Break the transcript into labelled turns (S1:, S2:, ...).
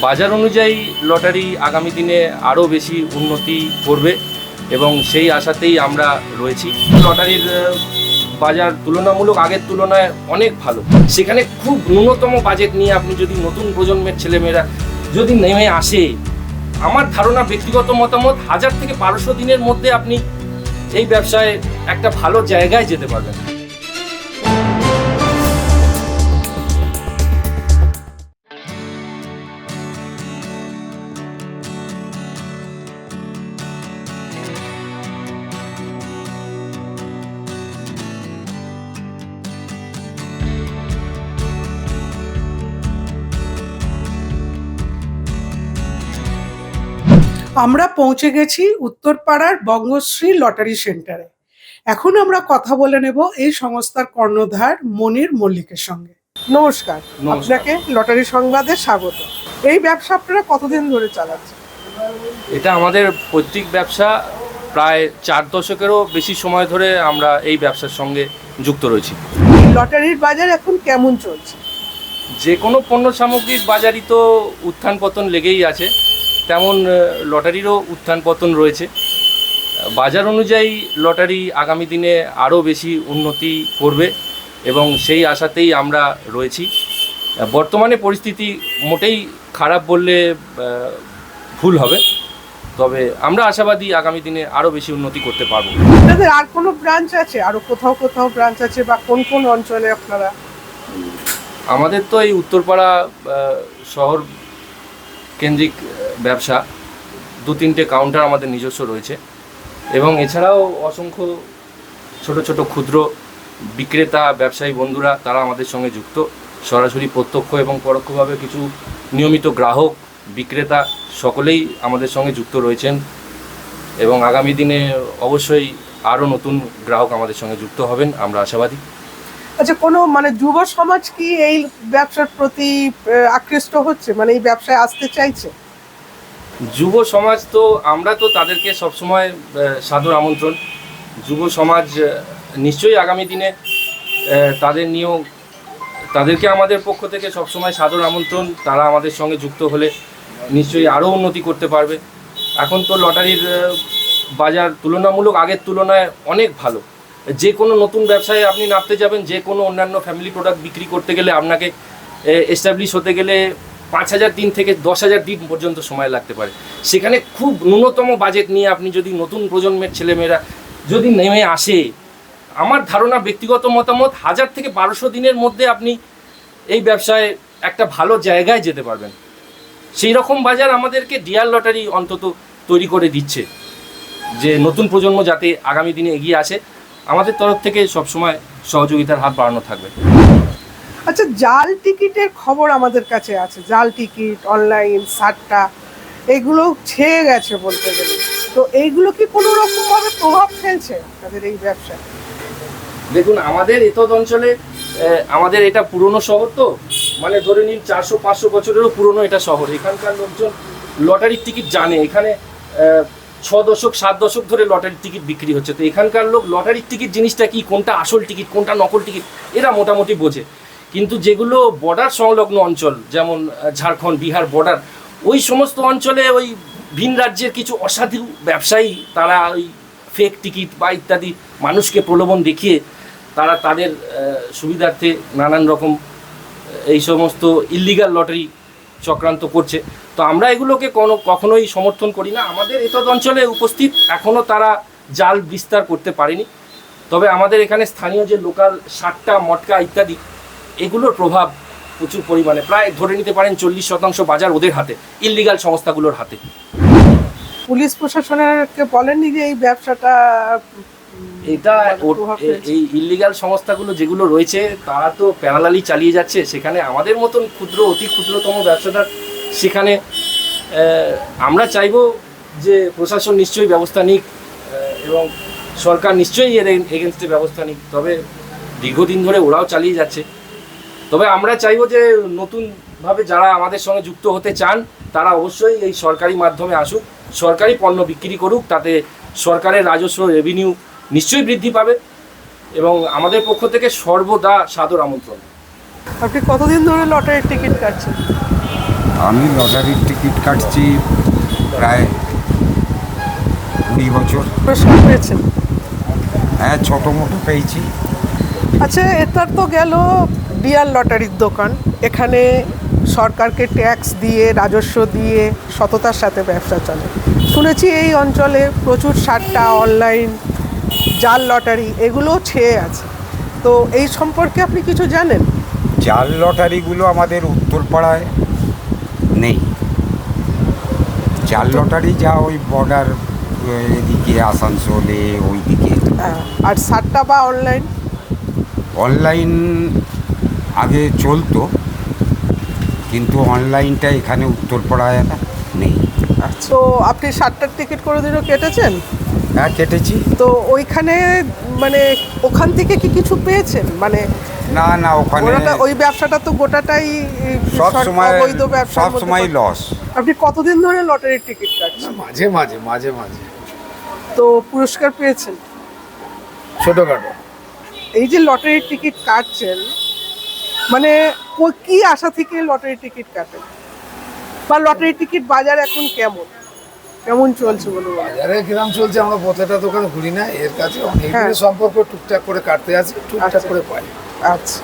S1: বাজার অনুযায়ী লটারি আগামী দিনে আরও বেশি উন্নতি করবে এবং সেই আশাতেই আমরা রয়েছি। লটারির বাজার তুলনামূলক আগের তুলনায় অনেক ভালো। সেখানে খুব ন্যূনতম বাজেট নিয়ে আপনি যদি নতুন প্রজন্মের ছেলেমেয়েরা যদি নেমে আসে, আমার ধারণা, ব্যক্তিগত মতামত, 1000 থেকে 1200 দিনের মধ্যে আপনি এই ব্যবসায় একটা ভালো জায়গায় যেতে পারবেন।
S2: আমরা পৌঁছে গেছি উত্তরপাড়ার বঙ্গশ্রী লটারি সেন্টারে। এখন আমরা কথা বলে নেব এই সংস্থার কর্ণধার মনির মল্লিকের সঙ্গে। নমস্কার, আপনাকে লটারি সংবাদে স্বাগত। এই ব্যবসা আপনারা কতদিন ধরে চালাচ্ছেন?
S1: এটা আমাদের পৈতৃক ব্যবসা। প্রায় 4 দশকেরও বেশি সময় ধরে আমরা এই ব্যবসার সঙ্গে যুক্ত রয়েছি।
S2: লটারির বাজার এখন কেমন চলছে?
S1: যে কোনো পণ্য সামগ্রীর বাজারই তো উত্থান পতন লেগেই আছে, তেমন লটারিরও উত্থান পতন রয়েছে। বাজার অনুযায়ী লটারি আগামী দিনে আরও বেশি উন্নতি করবে এবং সেই আশাতেই আমরা রয়েছি। বর্তমানে পরিস্থিতি মোটেই খারাপ বললে ভুল হবে, তবে আমরা আশাবাদী আগামী দিনে আরও বেশি উন্নতি করতে পারবো।
S2: আপনাদের আর কোনো ব্রাঞ্চ আছে? আরও কোথাও কোথাও ব্রাঞ্চ আছে বা কোন কোন অঞ্চলে আপনারা?
S1: আমাদের তো এই উত্তরপাড়া শহর কেন্দ্রিক ব্যবসা। 2-3টে কাউন্টার আমাদের নিজস্ব রয়েছে এবং এছাড়াও অসংখ্য ছোট ছোট ক্ষুদ্র বিক্রেতা ব্যবসায়ী বন্ধুরা তারা আমাদের সঙ্গে যুক্ত। সরাসরি প্রত্যক্ষ এবং পরোক্ষভাবে কিছু নিয়মিত গ্রাহক বিক্রেতা সকলেই আমাদের সঙ্গে যুক্ত রয়েছেন এবং আগামী দিনে অবশ্যই আরও নতুন গ্রাহক আমাদের সঙ্গে যুক্ত হবেন, আমরা আশাবাদী।
S2: আচ্ছা, কোনো যুব সমাজ কি এই ব্যবসার প্রতি আকৃষ্ট হচ্ছে, এই ব্যবসায় আসতে চাইছে?
S1: যুব সমাজ তো আমরা তো তাদেরকে সবসময় সাদর আমন্ত্রণ। যুব সমাজ নিশ্চয়ই আগামী দিনে তাদেরকে আমাদের পক্ষ থেকে সবসময় সাদর আমন্ত্রণ। তারা আমাদের সঙ্গে যুক্ত হলে নিশ্চয়ই আরও উন্নতি করতে পারবে। এখন তো লটারির বাজার তুলনামূলক আগের তুলনায় অনেক ভালো। যে কোনো নতুন ব্যবসায় আপনি নামতে যাবেন, যে কোনো অন্যান্য ফ্যামিলি প্রোডাক্ট বিক্রি করতে গেলে আপনাকে এস্টাবলিশ হতে গেলে 5000 দিন থেকে 10,000 দিন পর্যন্ত সময় লাগতে পারে। সেখানে খুব ন্যূনতম বাজেট নিয়ে আপনি যদি নতুন প্রজন্মের ছেলেমেয়েরা যদি নেমে আসে, আমার ধারণা, ব্যক্তিগত মতামত, 1000 থেকে 1200 দিনের মধ্যে আপনি এই ব্যবসায় একটা ভালো জায়গায় যেতে পারবেন। সেই রকম বাজার আমাদেরকে ডিয়ার লটারি অন্তত তৈরি করে দিচ্ছে, যে নতুন প্রজন্ম যাতে আগামী দিনে এগিয়ে আসে। আমাদের তরফ থেকে সবসময় সহযোগিতার হাত বাড়ানো থাকবে।
S2: আচ্ছা, জাল টিকিটের খবর আমাদের কাছে আছে। জাল টিকিট, অনলাইন সাট্টা, এগুলো ছেয়ে গেছে বলতে গেলে। তো এইগুলো কি কোনো রকমভাবে প্রভাব ফেলছে তাদের এই ব্যবসায়?
S1: দেখুন, আমাদের এতদ অঞ্চলে আমাদের এটা পুরনো শহর, তো ধরে নিন 400-500 বছরেরও পুরনো এটা শহর। এখানকার লোকজন লটারির টিকিট জানে। এখানে 6 দশক 7 দশক ধরে লটারির টিকিট বিক্রি হচ্ছে। তো এখানকার লোক লটারির টিকিট জিনিসটা কি, কোনটা আসল টিকিট কোনটা নকল টিকিট, এরা মোটামুটি বোঝে। কিন্তু যেগুলো বর্ডার সংলগ্ন অঞ্চল, যেমন ঝাড়খণ্ড, বিহার বর্ডার, ওই সমস্ত অঞ্চলে ওই ভিন রাজ্যের কিছু অসাধু ব্যবসায়ী তারা ওই ফেক টিকিট বা ইত্যাদি মানুষকে প্রলোভন দেখিয়ে তারা তাদের সুবিধার্থে নানান রকম এই সমস্ত ইল্লিগাল লটারি চক্রান্ত করছে। তো আমরা এগুলোকে কখনোই সমর্থন করি না। আমাদের এতদ অঞ্চলে উপস্থিত এখনও তারা জাল বিস্তার করতে পারেনি। তবে আমাদের এখানে স্থানীয় যে লোকাল সাট্টা, মটকা ইত্যাদি, এগুলোর প্রভাব প্রচুর পরিমাণে, প্রায় ধরে নিতে পারেন 40% বাজার ওদের হাতে, ইল্লিগাল সংস্থাগুলোর হাতে।
S2: পুলিশ প্রশাসনেরকে বলেননি যে এই ব্যবসাটা
S1: এই ইল্লিগাল সংস্থাগুলো যেগুলো রয়েছে তারা তো প্যারালালি চালিয়ে যাচ্ছে। সেখানে আমাদের মতন ক্ষুদ্র, অতি ক্ষুদ্রতম ব্যবসাদার, সেখানে আমরা চাইবো যে প্রশাসন নিশ্চয়ই ব্যবস্থা নিক এবং সরকার নিশ্চয়ই এর এগেনস্টে ব্যবস্থা নিক। তবে দীর্ঘদিন ধরে ওরাও চালিয়ে যাচ্ছে। তবে আমরা চাইবো যে নতুনভাবে যারা আমাদের সঙ্গে যুক্ত হতে চান তারা অবশ্যই এই সরকারি মাধ্যমে আসুক, সরকারি পণ্য বিক্রি করুক। তাতে সরকারের রাজস্ব, রেভিনিউ নিশ্চয়ই বৃদ্ধি পাবে এবং আমাদের পক্ষ থেকে সর্বদা সাদর আমন্ত্রণ।
S2: আপনি কতদিন ধরে লটারির টিকিট কাটছেন?
S3: আমি লটারির টিকিট কাটছি প্রায় 20 বছর।
S2: পুরস্কার পেয়েছেন?
S3: হ্যাঁ, ছোটো মোটো পেয়েছি।
S2: আচ্ছা, এটার তো গেল ডিয়ার লটারির দোকান। এখানে সরকারকে ট্যাক্স দিয়ে, রাজস্ব দিয়ে সততার সাথে ব্যবসা চলে। শুনেছি এই অঞ্চলে প্রচুর সাট্টা, অনলাইন, জাল লটারি এগুলোও ছেয়ে আছে। তো এই সম্পর্কে আপনি কিছু জানেন?
S3: জাল লটারিগুলো আমাদের উত্তরপাড়ায় নেই। জাল লটারি যা ওই বর্ডার এদিকে, আসানসোলে ওই দিকে।
S2: আর সাট্টা বা অনলাইন?
S3: অনলাইন আগে চলতো, কিন্তু অনলাইনটা এখানে উত্তরপাড়ায় নেই।
S2: তো আপনি সাট্টার টিকিট কোনোদিনও কেটেছেন?
S3: হ্যাঁ, কেটেছি।
S2: তো ওইখানে মানে ওখান থেকে কি কিছু পেয়েছেন? মানে
S3: না না, ওখানে
S2: ওই ব্যবসাটা তো গোটাটাই
S3: সব সময়
S2: অবৈধ ব্যবসার
S3: সব
S2: মধ্যে
S3: সময়
S2: পড়ে।
S3: লস।
S2: আপনি কতদিন ধরে লটারির টিকিট কাটছেন?
S4: মাঝে মাঝে মাঝে মাঝে
S2: তো পুরস্কার পেয়েছেন?
S4: ছোটোখাটো।
S2: এই যে লটারির টিকিট কাটছেন, মানে কি আশা থেকে লটারির টিকিট কাটেন? বা লটারির টিকিট বাজার এখন কেমন কেমন চলছে বলুন?
S4: বাজারে কিরম চলছে আমরা প্রত্যেকটা দোকানে ঘুরি না, এর কাছে অনেক
S2: হ্যাঁ।
S4: সম্পর্ক টুকটাক করে কাটতে আছি, টুকটাক
S2: আচ্ছা।
S4: করে পাই।
S2: আচ্ছা।